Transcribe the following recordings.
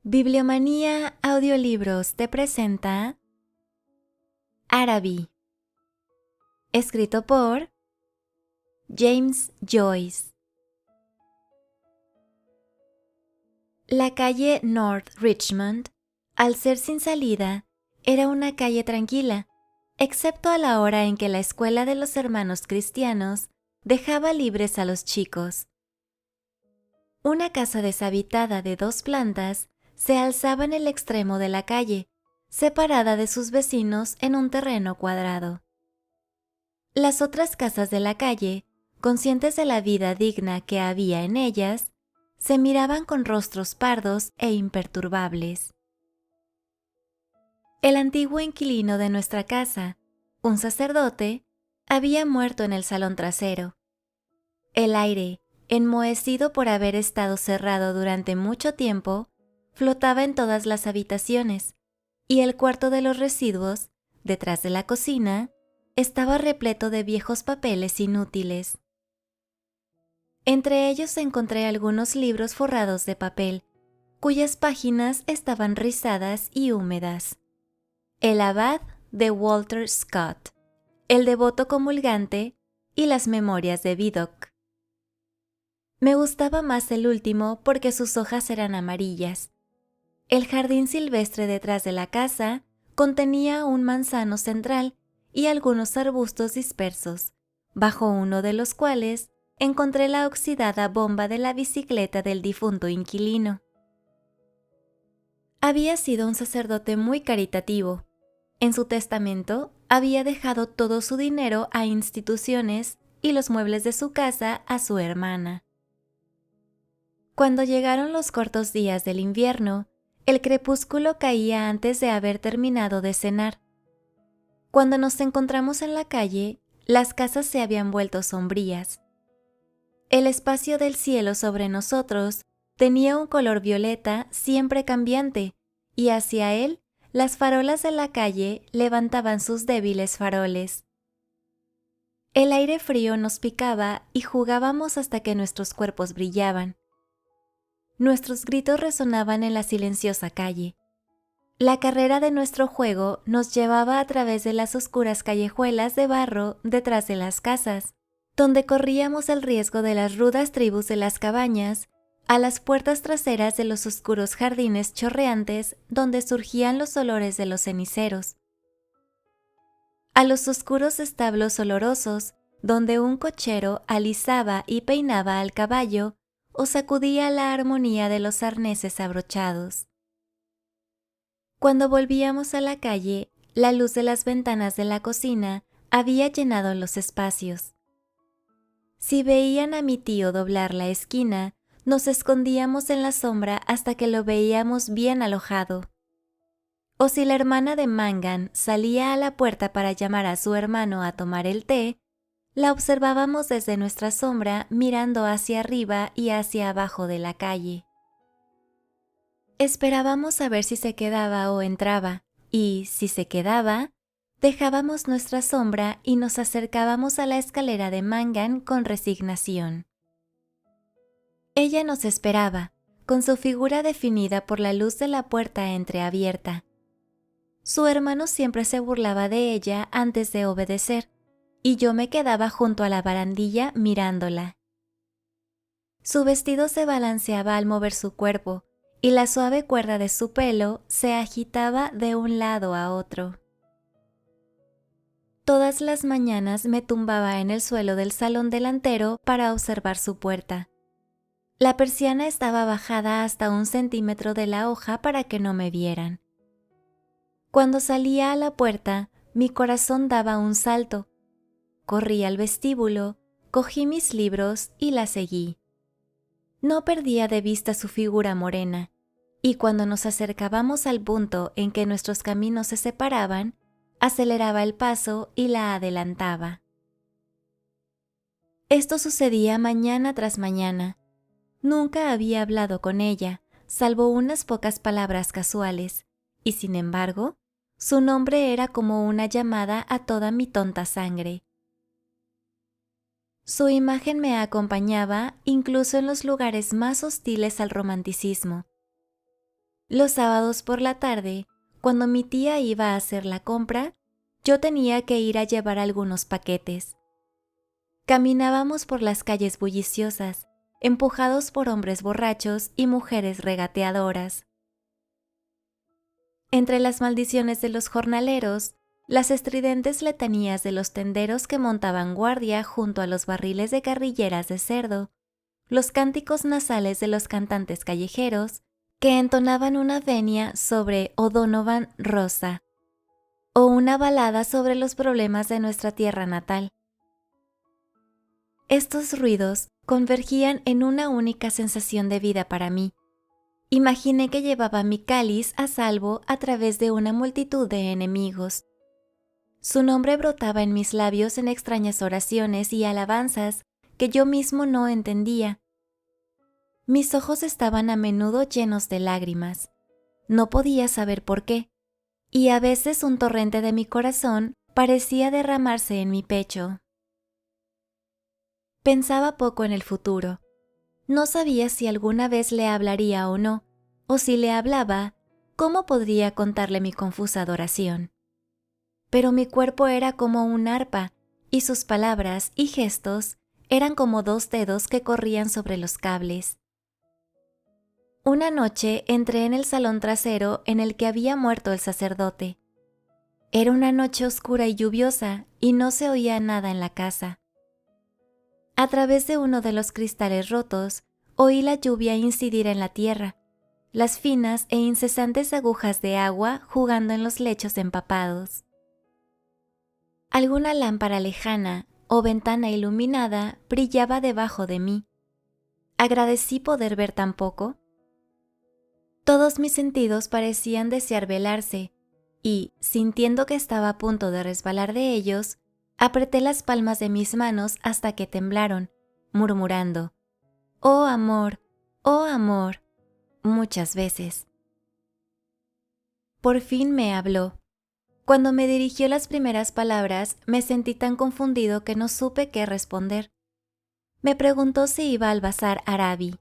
Bibliomanía Audiolibros te presenta Araby, escrito por James Joyce. La calle North Richmond, al ser sin salida, era una calle tranquila, excepto a la hora en que la escuela de los hermanos cristianos dejaba libres a los chicos. Una casa deshabitada de 2 plantas se alzaba en el extremo de la calle, separada de sus vecinos en un terreno cuadrado. Las otras casas de la calle, conscientes de la vida digna que había en ellas, se miraban con rostros pardos e imperturbables. El antiguo inquilino de nuestra casa, un sacerdote, había muerto en el salón trasero. El aire, enmohecido por haber estado cerrado durante mucho tiempo, flotaba en todas las habitaciones, y el cuarto de los residuos, detrás de la cocina, estaba repleto de viejos papeles inútiles. Entre ellos encontré algunos libros forrados de papel, cuyas páginas estaban rizadas y húmedas. El Abad de Walter Scott, El Devoto Comulgante y las Memorias de Vidocq. Me gustaba más el último porque sus hojas eran amarillas. El jardín silvestre detrás de la casa contenía un manzano central y algunos arbustos dispersos, bajo uno de los cuales encontré la oxidada bomba de la bicicleta del difunto inquilino. Había sido un sacerdote muy caritativo. En su testamento había dejado todo su dinero a instituciones y los muebles de su casa a su hermana. Cuando llegaron los cortos días del invierno, el crepúsculo caía antes de haber terminado de cenar. Cuando nos encontramos en la calle, las casas se habían vuelto sombrías. El espacio del cielo sobre nosotros tenía un color violeta siempre cambiante, y hacia él las farolas de la calle levantaban sus débiles faroles. El aire frío nos picaba y jugábamos hasta que nuestros cuerpos brillaban. Nuestros gritos resonaban en la silenciosa calle. La carrera de nuestro juego nos llevaba a través de las oscuras callejuelas de barro detrás de las casas, donde corríamos el riesgo de las rudas tribus de las cabañas, a las puertas traseras de los oscuros jardines chorreantes donde surgían los olores de los ceniceros, a los oscuros establos olorosos donde un cochero alisaba y peinaba al caballo o sacudía la armonía de los arneses abrochados. Cuando volvíamos a la calle, la luz de las ventanas de la cocina había llenado los espacios. Si veían a mi tío doblar la esquina, nos escondíamos en la sombra hasta que lo veíamos bien alojado. O si la hermana de Mangan salía a la puerta para llamar a su hermano a tomar el té, la observábamos desde nuestra sombra mirando hacia arriba y hacia abajo de la calle. Esperábamos a ver si se quedaba o entraba, y, si se quedaba, dejábamos nuestra sombra y nos acercábamos a la escalera de Mangan con resignación. Ella nos esperaba, con su figura definida por la luz de la puerta entreabierta. Su hermano siempre se burlaba de ella antes de obedecer, y yo me quedaba junto a la barandilla mirándola. Su vestido se balanceaba al mover su cuerpo, y la suave cuerda de su pelo se agitaba de un lado a otro. Todas las mañanas me tumbaba en el suelo del salón delantero para observar su puerta. La persiana estaba bajada hasta 1 centímetro de la hoja para que no me vieran. Cuando salía a la puerta, mi corazón daba un salto. Corrí al vestíbulo, cogí mis libros y la seguí. No perdía de vista su figura morena, y cuando nos acercábamos al punto en que nuestros caminos se separaban, aceleraba el paso y la adelantaba. Esto sucedía mañana tras mañana. Nunca había hablado con ella, salvo unas pocas palabras casuales, y sin embargo, su nombre era como una llamada a toda mi tonta sangre. Su imagen me acompañaba incluso en los lugares más hostiles al romanticismo. Los sábados por la tarde, cuando mi tía iba a hacer la compra, yo tenía que ir a llevar algunos paquetes. Caminábamos por las calles bulliciosas, empujados por hombres borrachos y mujeres regateadoras. Entre las maldiciones de los jornaleros, las estridentes letanías de los tenderos que montaban guardia junto a los barriles de carrilleras de cerdo, los cánticos nasales de los cantantes callejeros que entonaban una venia sobre O'Donovan Rosa o una balada sobre los problemas de nuestra tierra natal. Estos ruidos convergían en una única sensación de vida para mí. Imaginé que llevaba mi cáliz a salvo a través de una multitud de enemigos. Su nombre brotaba en mis labios en extrañas oraciones y alabanzas que yo mismo no entendía. Mis ojos estaban a menudo llenos de lágrimas. No podía saber por qué, y a veces un torrente de mi corazón parecía derramarse en mi pecho. Pensaba poco en el futuro. No sabía si alguna vez le hablaría o no, o si le hablaba, ¿cómo podría contarle mi confusa adoración? Pero mi cuerpo era como un arpa, y sus palabras y gestos eran como dos dedos que corrían sobre los cables. Una noche entré en el salón trasero en el que había muerto el sacerdote. Era una noche oscura y lluviosa, y no se oía nada en la casa. A través de uno de los cristales rotos, oí la lluvia incidir en la tierra, las finas e incesantes agujas de agua jugando en los lechos empapados. Alguna lámpara lejana o ventana iluminada brillaba debajo de mí. Agradecí poder ver tan poco. Todos mis sentidos parecían desear velarse, y, sintiendo que estaba a punto de resbalar de ellos, apreté las palmas de mis manos hasta que temblaron, murmurando, «Oh amor», muchas veces. Por fin me habló. Cuando me dirigió las primeras palabras, me sentí tan confundido que no supe qué responder. Me preguntó si iba al bazar Arabi.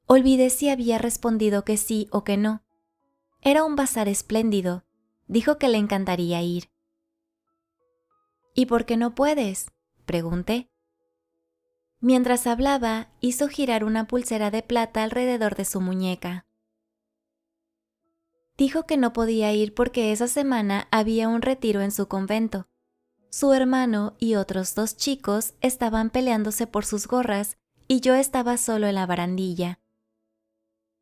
Olvidé si había respondido que sí o que no. Era un bazar espléndido. Dijo que le encantaría ir. ¿Y por qué no puedes?, pregunté. Mientras hablaba, hizo girar una pulsera de plata alrededor de su muñeca. Dijo que no podía ir porque esa semana había un retiro en su convento. Su hermano y otros 2 chicos estaban peleándose por sus gorras y yo estaba solo en la barandilla.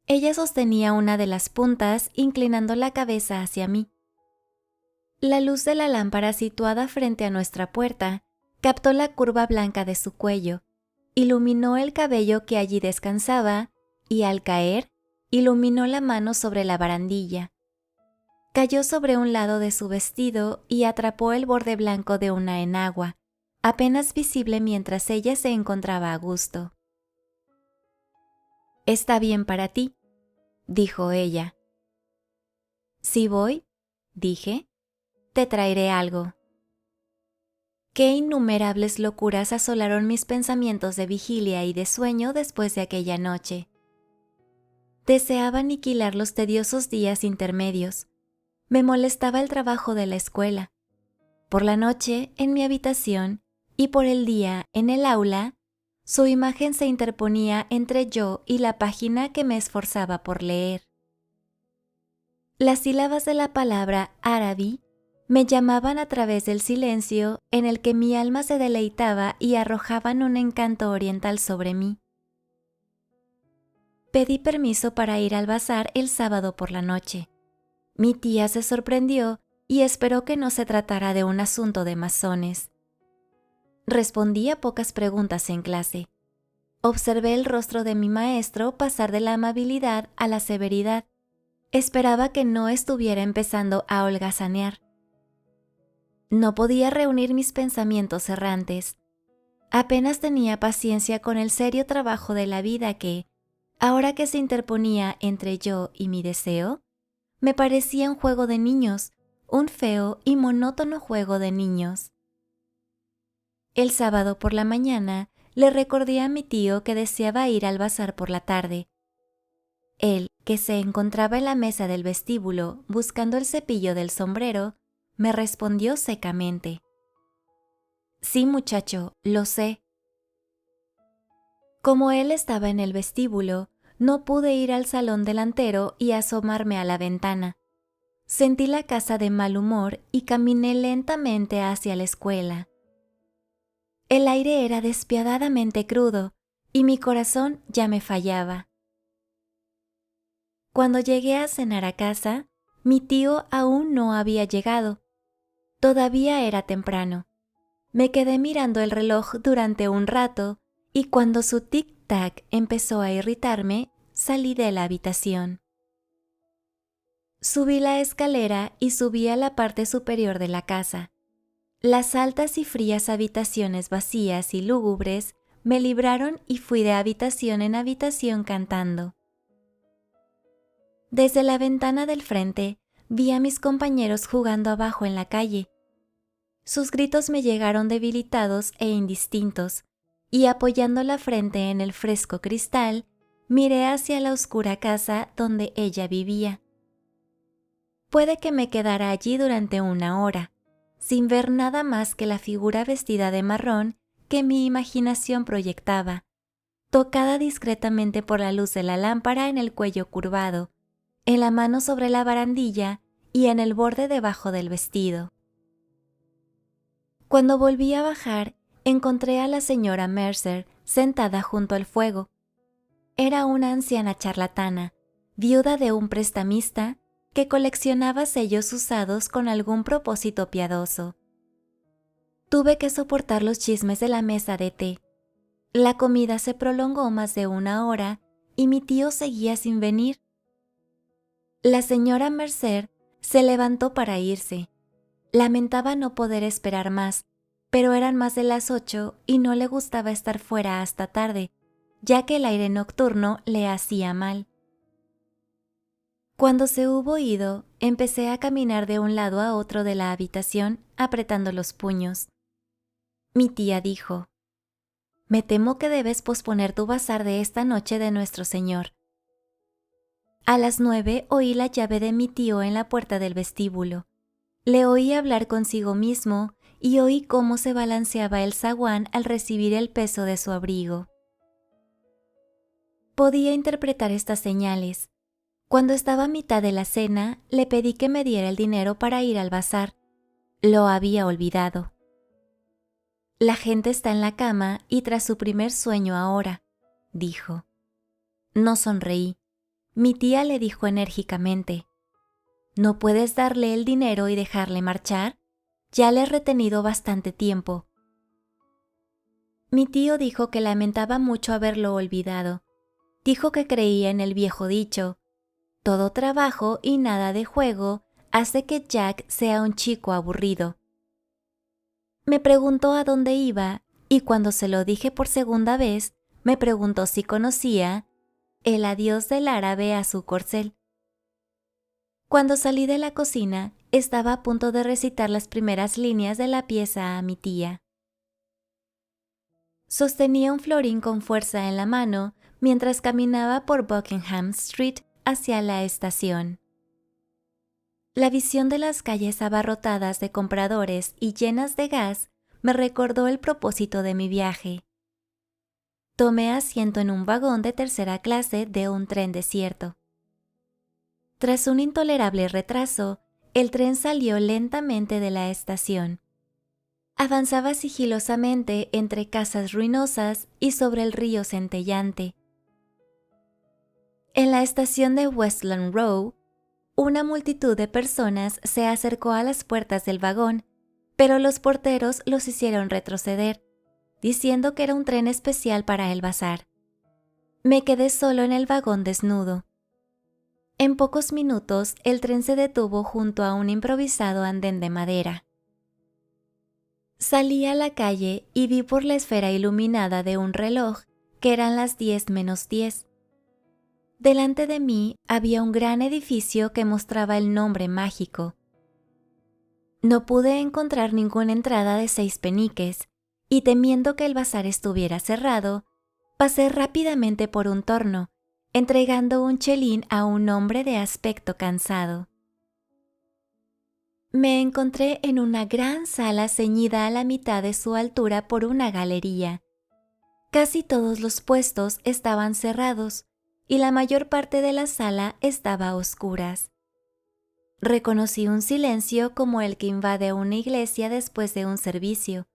Ella sostenía una de las puntas, inclinando la cabeza hacia mí. La luz de la lámpara situada frente a nuestra puerta captó la curva blanca de su cuello, iluminó el cabello que allí descansaba y, al caer, iluminó la mano sobre la barandilla. Cayó sobre un lado de su vestido y atrapó el borde blanco de una enagua, apenas visible mientras ella se encontraba a gusto. «Está bien para ti», dijo ella. «Si voy», dije, «te traeré algo». Qué innumerables locuras asolaron mis pensamientos de vigilia y de sueño después de aquella noche. Deseaba aniquilar los tediosos días intermedios. Me molestaba el trabajo de la escuela. Por la noche, en mi habitación, y por el día, en el aula, su imagen se interponía entre yo y la página que me esforzaba por leer. Las sílabas de la palabra Arabi me llamaban a través del silencio en el que mi alma se deleitaba y arrojaban un encanto oriental sobre mí. Pedí permiso para ir al bazar el sábado por la noche. Mi tía se sorprendió y esperó que no se tratara de un asunto de masones. Respondí a pocas preguntas en clase. Observé el rostro de mi maestro pasar de la amabilidad a la severidad. Esperaba que no estuviera empezando a holgazanear. No podía reunir mis pensamientos errantes. Apenas tenía paciencia con el serio trabajo de la vida que, ahora que se interponía entre yo y mi deseo, me parecía un juego de niños, un feo y monótono juego de niños. El sábado por la mañana le recordé a mi tío que deseaba ir al bazar por la tarde. Él, que se encontraba en la mesa del vestíbulo buscando el cepillo del sombrero, me respondió secamente: «Sí, muchacho, lo sé». Como él estaba en el vestíbulo, no pude ir al salón delantero y asomarme a la ventana. Sentí la casa de mal humor y caminé lentamente hacia la escuela. El aire era despiadadamente crudo y mi corazón ya me fallaba. Cuando llegué a cenar a casa, mi tío aún no había llegado. Todavía era temprano. Me quedé mirando el reloj durante un rato y cuando su tic-tac empezó a irritarme, salí de la habitación. Subí la escalera y subí a la parte superior de la casa. Las altas y frías habitaciones vacías y lúgubres me libraron y fui de habitación en habitación cantando. Desde la ventana del frente vi a mis compañeros jugando abajo en la calle. Sus gritos me llegaron debilitados e indistintos, y apoyando la frente en el fresco cristal, miré hacia la oscura casa donde ella vivía. Puede que me quedara allí durante una hora, sin ver nada más que la figura vestida de marrón que mi imaginación proyectaba, tocada discretamente por la luz de la lámpara en el cuello curvado, en la mano sobre la barandilla y en el borde debajo del vestido. Cuando volví a bajar, encontré a la señora Mercer sentada junto al fuego. Era una anciana charlatana, viuda de un prestamista, que coleccionaba sellos usados con algún propósito piadoso. Tuve que soportar los chismes de la mesa de té. La comida se prolongó más de una hora y mi tío seguía sin venir. La señora Mercer se levantó para irse. Lamentaba no poder esperar más, pero eran más de las 8 y no le gustaba estar fuera hasta tarde, ya que el aire nocturno le hacía mal. Cuando se hubo ido, empecé a caminar de un lado a otro de la habitación, apretando los puños. Mi tía dijo: «Me temo que debes posponer tu bazar de esta noche de Nuestro Señor». A las 9 oí la llave de mi tío en la puerta del vestíbulo. Le oí hablar consigo mismo y oí cómo se balanceaba el zaguán al recibir el peso de su abrigo. Podía interpretar estas señales. Cuando estaba a mitad de la cena, le pedí que me diera el dinero para ir al bazar. Lo había olvidado. «La gente está en la cama y tras su primer sueño ahora», dijo. No sonreí. Mi tía le dijo enérgicamente: «¿No puedes darle el dinero y dejarle marchar? Ya le he retenido bastante tiempo». Mi tío dijo que lamentaba mucho haberlo olvidado. Dijo que creía en el viejo dicho: «Todo trabajo y nada de juego hace que Jack sea un chico aburrido». Me preguntó a dónde iba y cuando se lo dije por segunda vez, me preguntó si conocía el adiós del árabe a su corcel. Cuando salí de la cocina, estaba a punto de recitar las primeras líneas de la pieza a mi tía. Sostenía un florín con fuerza en la mano mientras caminaba por Buckingham Street hacia la estación. La visión de las calles abarrotadas de compradores y llenas de gas me recordó el propósito de mi viaje. Tomé asiento en un vagón de tercera clase de un tren desierto. Tras un intolerable retraso, el tren salió lentamente de la estación. Avanzaba sigilosamente entre casas ruinosas y sobre el río centellante. En la estación de Westland Row, una multitud de personas se acercó a las puertas del vagón, pero los porteros los hicieron retroceder, diciendo que era un tren especial para el bazar. Me quedé solo en el vagón desnudo. En pocos minutos, el tren se detuvo junto a un improvisado andén de madera. Salí a la calle y vi por la esfera iluminada de un reloj que eran las 10:10. Delante de mí había un gran edificio que mostraba el nombre mágico. No pude encontrar ninguna entrada de 6 peniques, y temiendo que el bazar estuviera cerrado, pasé rápidamente por un torno entregando un chelín a un hombre de aspecto cansado. Me encontré en una gran sala ceñida a la mitad de su altura por una galería. Casi todos los puestos estaban cerrados y la mayor parte de la sala estaba a oscuras. Reconocí un silencio como el que invade una iglesia después de un servicio.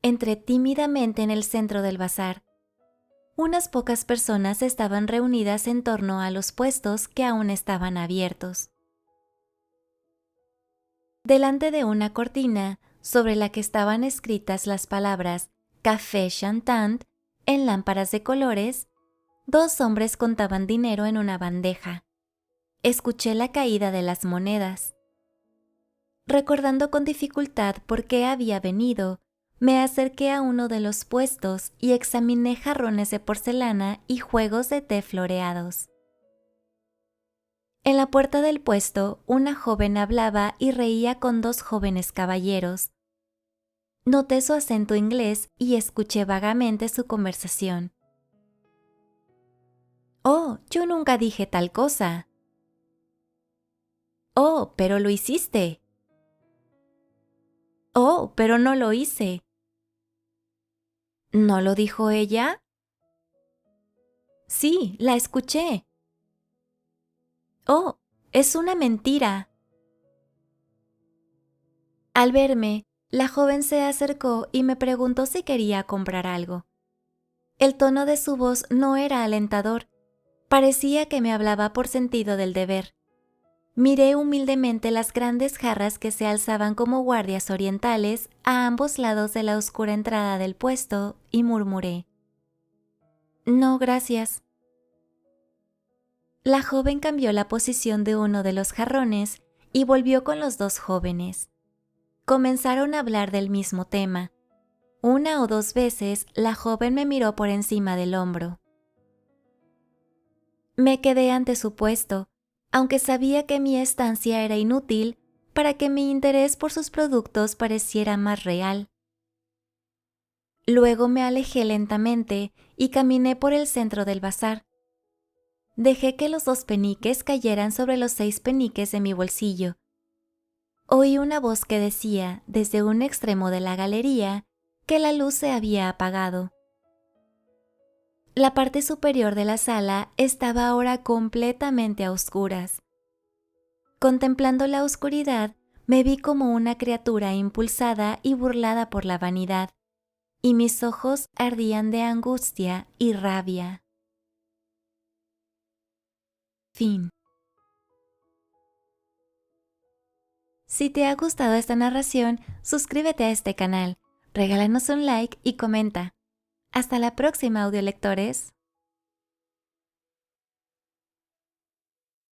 Entré tímidamente en el centro del bazar. Unas pocas personas estaban reunidas en torno a los puestos que aún estaban abiertos. Delante de una cortina, sobre la que estaban escritas las palabras Café Chantant en lámparas de colores, dos hombres contaban dinero en una bandeja. Escuché la caída de las monedas. Recordando con dificultad por qué había venido, me acerqué a uno de los puestos y examiné jarrones de porcelana y juegos de té floreados. En la puerta del puesto, una joven hablaba y reía con dos jóvenes caballeros. Noté su acento inglés y escuché vagamente su conversación. «Oh, yo nunca dije tal cosa». «Oh, pero lo hiciste». «Oh, pero no lo hice». ¿No lo dijo ella? Sí, la escuché. Oh, es una mentira. Al verme, la joven se acercó y me preguntó si quería comprar algo. El tono de su voz no era alentador, parecía que me hablaba por sentido del deber. Miré humildemente las grandes jarras que se alzaban como guardias orientales a ambos lados de la oscura entrada del puesto y murmuré: «No, gracias». La joven cambió la posición de uno de los jarrones y volvió con los dos jóvenes. Comenzaron a hablar del mismo tema. Una o dos veces la joven me miró por encima del hombro. Me quedé ante su puesto, aunque sabía que mi estancia era inútil para que mi interés por sus productos pareciera más real. Luego me alejé lentamente y caminé por el centro del bazar. Dejé que los 2 peniques cayeran sobre los 6 peniques de mi bolsillo. Oí una voz que decía, desde un extremo de la galería, que la luz se había apagado. La parte superior de la sala estaba ahora completamente a oscuras. Contemplando la oscuridad, me vi como una criatura impulsada y burlada por la vanidad, y mis ojos ardían de angustia y rabia. Fin. Si te ha gustado esta narración, suscríbete a este canal, regálanos un like y comenta. Hasta la próxima, audiolectores.